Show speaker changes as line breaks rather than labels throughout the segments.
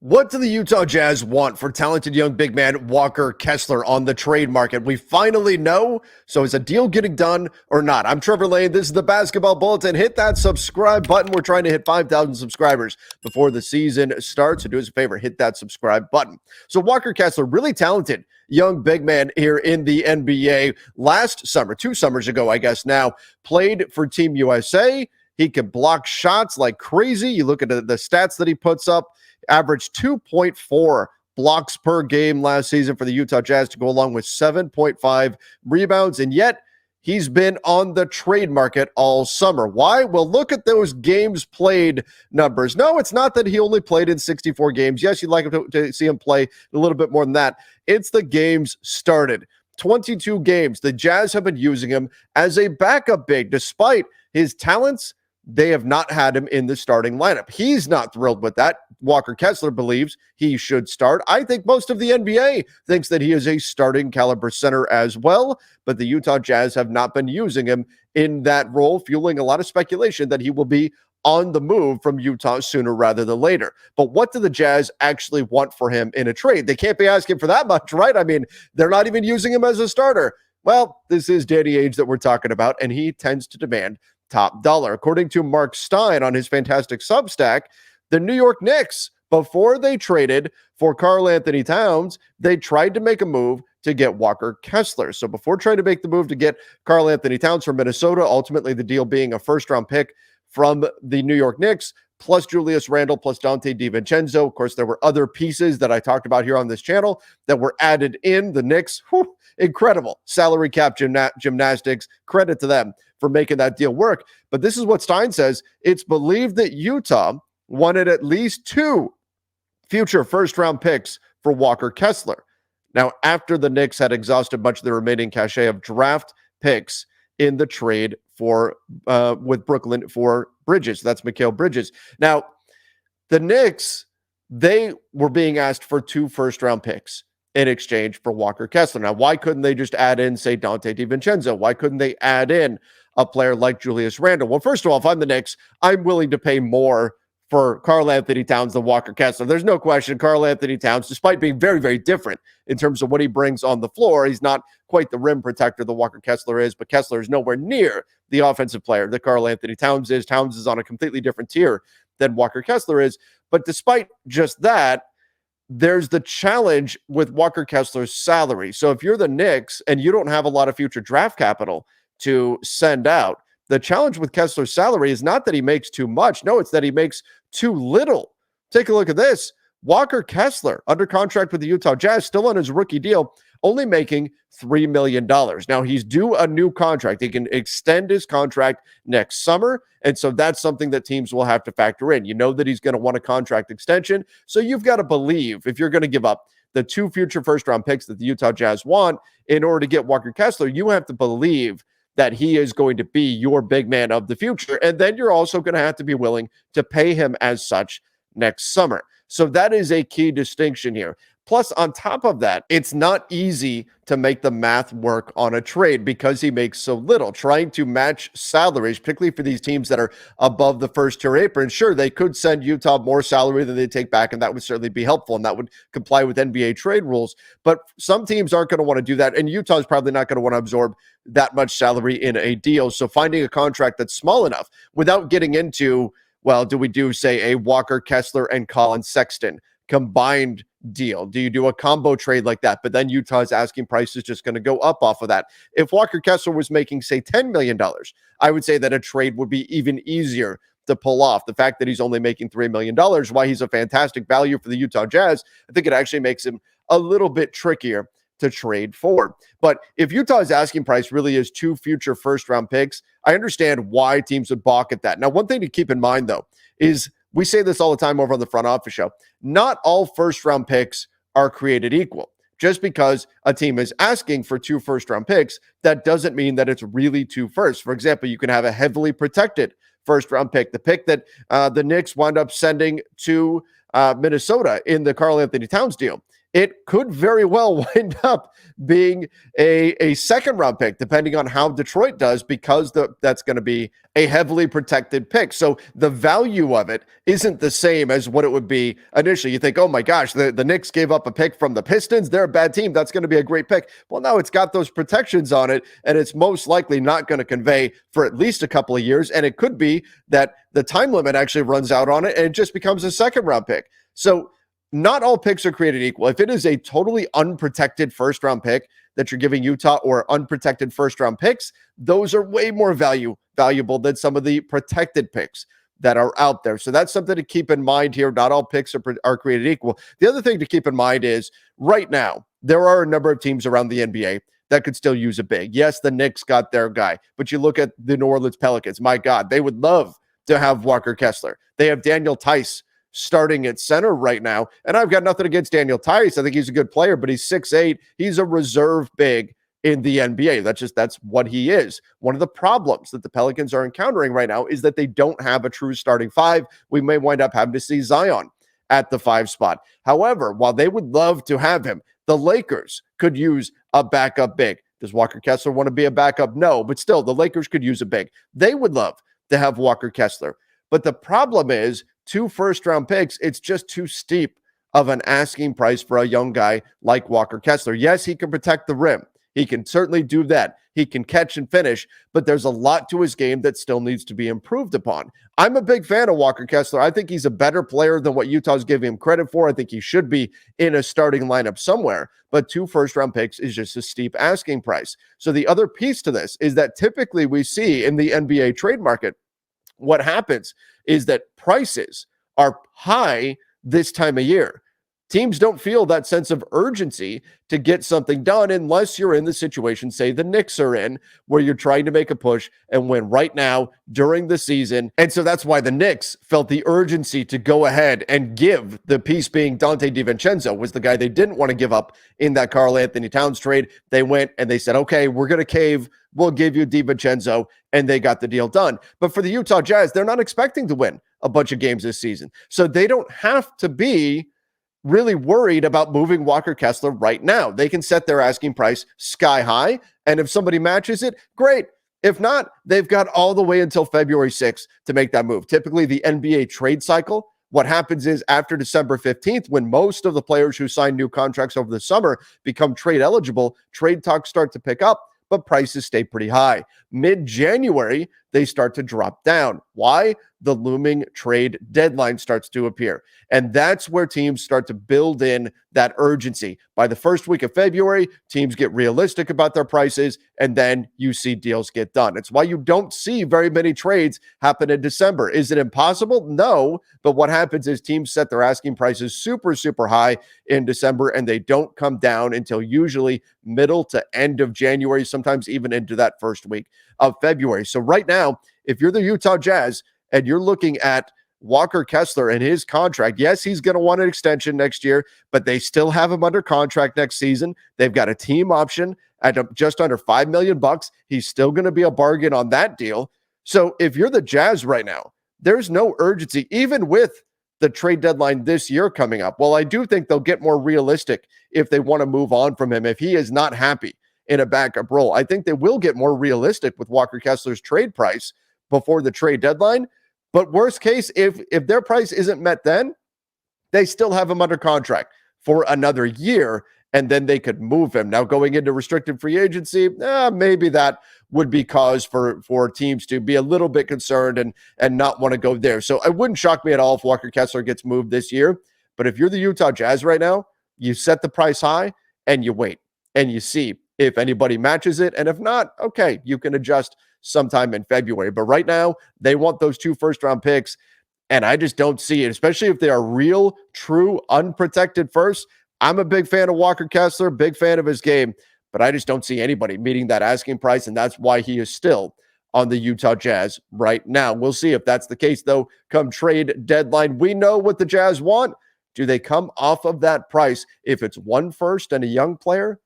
What do the Utah Jazz want for talented young big man Walker Kessler on the trade market? We finally know. So is a deal getting done or not? I'm Trevor Lane. This is the Basketball Bulletin. Hit that subscribe button. We're trying to hit 5,000 subscribers before the season starts. So do us a favor, hit that subscribe button. So Walker Kessler, really talented young big man here in the NBA. Last summer, 2 summers ago, I guess now, played for Team USA. He can block shots like crazy. You look at the stats that he puts up. Averaged 2.4 blocks per game last season for the Utah Jazz to go along with 7.5 rebounds. And yet he's been on the trade market all summer. Why? Well, look at those games played numbers. No, it's not that he only played in 64 games. Yes, you'd like to see him play a little bit more than that. It's the games started. 22 games. The Jazz have been using him as a backup big. Despite his talents, they have not had him in the starting lineup. He's not thrilled with that. Walker Kessler believes he should start. I think most of the NBA thinks that he is a starting caliber center as well, but the Utah Jazz have not been using him in that role, fueling a lot of speculation that he will be on the move from Utah sooner rather than later. But what do the Jazz actually want for him in a trade? They can't be asking for that much, right? I mean, they're not even using him as a starter. Well, this is Danny Ainge that we're talking about, and he tends to demand top dollar. According to Mark Stein on his fantastic Substack, the New York Knicks, before they traded for Karl Anthony Towns, they tried to make a move to get Walker Kessler. So before trying to make the move to get Karl Anthony Towns from Minnesota, ultimately the deal being a first-round pick from the New York Knicks, plus Julius Randle, plus Dante DiVincenzo. Of course, there were other pieces that I talked about here on this channel that were added in. The Knicks, incredible salary cap gymnastics. Credit to them for making that deal work. But this is what Stein says. It's believed that Utah wanted at least 2 future first-round picks for Walker Kessler. Now, after the Knicks had exhausted much of the remaining cachet of draft picks in the trade for with Brooklyn for Bridges. That's Mikal Bridges. Now, the Knicks, they were being asked for 2 first-round picks in exchange for Walker Kessler. Now, why couldn't they just add in, say, Dante DiVincenzo? Why couldn't they add in a player like Julius Randle? Well, first of all, if I'm the Knicks, I'm willing to pay more for Karl Anthony Towns than Walker Kessler. There's no question Karl Anthony Towns, despite being very, very different in terms of what he brings on the floor, he's not quite the rim protector that Walker Kessler is, but Kessler is nowhere near the offensive player that Karl Anthony Towns is. Towns is on a completely different tier than Walker Kessler is. But despite just that, there's the challenge with Walker Kessler's salary. So if you're the Knicks and you don't have a lot of future draft capital to send out, the challenge with Kessler's salary is not that he makes too much. No, it's that he makes too little. Take a look at this. Walker Kessler, under contract with the Utah Jazz, still on his rookie deal, only making $3 million. Now, he's due a new contract. He can extend his contract next summer, and so that's something that teams will have to factor in. You know that he's going to want a contract extension, so you've got to believe if you're going to give up the 2 future first-round picks that the Utah Jazz want in order to get Walker Kessler, you have to believe that he is going to be your big man of the future, and then you're also going to have to be willing to pay him as such next summer. So that is a key distinction here. Plus, on top of that, it's not easy to make the math work on a trade because he makes so little. Trying to match salaries, particularly for these teams that are above the first-tier apron, sure, they could send Utah more salary than they take back, and that would certainly be helpful, and that would comply with NBA trade rules. But some teams aren't going to want to do that, and Utah is probably not going to want to absorb that much salary in a deal. So finding a contract that's small enough without getting into, well, do we do, say, a Walker Kessler and Colin Sexton combined deal? Do you do a combo trade like that? But then Utah's asking price is just going to go up off of that. If Walker Kessler was making, say, $10 million, I would say that a trade would be even easier to pull off. The fact that he's only making $3 million, why he's a fantastic value for the Utah Jazz, I think it actually makes him a little bit trickier to trade for. But if Utah's asking price really is 2 future first-round picks, I understand why teams would balk at that. Now, one thing to keep in mind, though, is we say this all the time over on the Front Office Show. Not all first-round picks are created equal. Just because a team is asking for 2 first-round picks, that doesn't mean that it's really 2 firsts. For example, you can have a heavily protected first-round pick, the pick that the Knicks wound up sending to Minnesota in the Karl Anthony Towns deal. it could very well wind up being a second round pick, depending on how Detroit does, because that's going to be a heavily protected pick. So the value of it isn't the same as what it would be initially. You think, oh my gosh, the Knicks gave up a pick from the Pistons. They're a bad team. That's going to be a great pick. Well, no, it's got those protections on it, and it's most likely not going to convey for at least a couple of years. And it could be that the time limit actually runs out on it and it just becomes a second round pick. So not all picks are created equal. If it is a totally unprotected first round pick that you're giving Utah, or unprotected first round picks, those are way more valuable than some of the protected picks that are out there. So that's something to keep in mind here. Not all picks are created equal. The other thing to keep in mind is right now, there are a number of teams around the NBA that could still use a big. Yes, the Knicks got their guy, but you look at the New Orleans Pelicans. My God, they would love to have Walker Kessler. They have Daniel Tice starting at center right now. And I've got nothing against Daniel Tice. I think he's a good player, but he's 6'8". He's a reserve big in the NBA. That's what he is. One of the problems that the Pelicans are encountering right now is that they don't have a true starting five. We may wind up having to see Zion at the 5 spot. However, while they would love to have him, the Lakers could use a backup big. Does Walker Kessler want to be a backup? No, but still, the Lakers could use a big. They would love to have Walker Kessler. But the problem is, 2 first-round picks, it's just too steep of an asking price for a young guy like Walker Kessler. Yes, he can protect the rim. He can certainly do that. He can catch and finish, but there's a lot to his game that still needs to be improved upon. I'm a big fan of Walker Kessler. I think he's a better player than what Utah's giving him credit for. I think he should be in a starting lineup somewhere, but 2 first-round picks is just a steep asking price. So the other piece to this is that typically we see in the NBA trade market, what happens is that prices are high this time of year. Teams don't feel that sense of urgency to get something done unless you're in the situation, say the Knicks are in, where you're trying to make a push and win right now during the season. And so that's why the Knicks felt the urgency to go ahead and give, the piece being Dante DiVincenzo was the guy they didn't want to give up in that Karl Anthony Towns trade. They went and they said, okay, we're going to cave. We'll give you DiVincenzo, and they got the deal done. But for the Utah Jazz, they're not expecting to win a bunch of games this season. So they don't have to be really worried about moving Walker Kessler right now. They can set their asking price sky high, and if somebody matches it, great. If not, they've got all the way until February 6th to make that move. Typically, the NBA trade cycle, what happens is after December 15th, when most of the players who sign new contracts over the summer become trade eligible, trade talks start to pick up, but prices stay pretty high. Mid-January, they start to drop down. Why? The looming trade deadline starts to appear. And that's where teams start to build in that urgency. By the first week of February, teams get realistic about their prices, and then you see deals get done. It's why you don't see very many trades happen in December. Is it impossible? No. But what happens is teams set their asking prices super, super high in December, and they don't come down until usually middle to end of January, sometimes even into that first week of February. So right now, if you're the Utah Jazz and you're looking at Walker Kessler and his contract, yes, he's going to want an extension next year, but they still have him under contract next season. They've got a team option at just under $5 million. He's still going to be a bargain on that deal. So if you're the Jazz right now, there's no urgency, even with the trade deadline this year coming up. Well, I do think they'll get more realistic if they want to move on from him. If he is not happy in a backup role, I think they will get more realistic with Walker Kessler's trade price before the trade deadline. But worst case, if their price isn't met then, they still have him under contract for another year, and then they could move him. Now, going into restricted free agency, maybe that would be cause for teams to be a little bit concerned and not want to go there. So it wouldn't shock me at all if Walker Kessler gets moved this year. But if you're the Utah Jazz right now, you set the price high and you wait and you see if anybody matches it. And if not, okay, you can adjust sometime in February. But right now, they want those 2 first-round picks, and I just don't see it, especially if they are real, true, unprotected first. I'm a big fan of Walker Kessler, big fan of his game, but I just don't see anybody meeting that asking price, and that's why he is still on the Utah Jazz right now. We'll see if that's the case, though, come trade deadline. We know what the Jazz want. Do they come off of that price? If it's 1 first and a young player,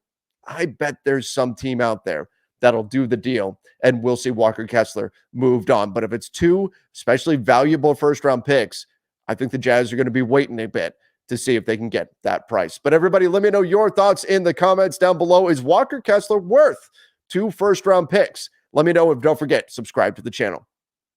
I bet there's some team out there that'll do the deal, and we'll see Walker Kessler moved on. But if it's 2, especially valuable first-round picks, I think the Jazz are going to be waiting a bit to see if they can get that price. But everybody, let me know your thoughts in the comments down below. Is Walker Kessler worth 2 first-round picks? Let me know. If don't forget, subscribe to the channel.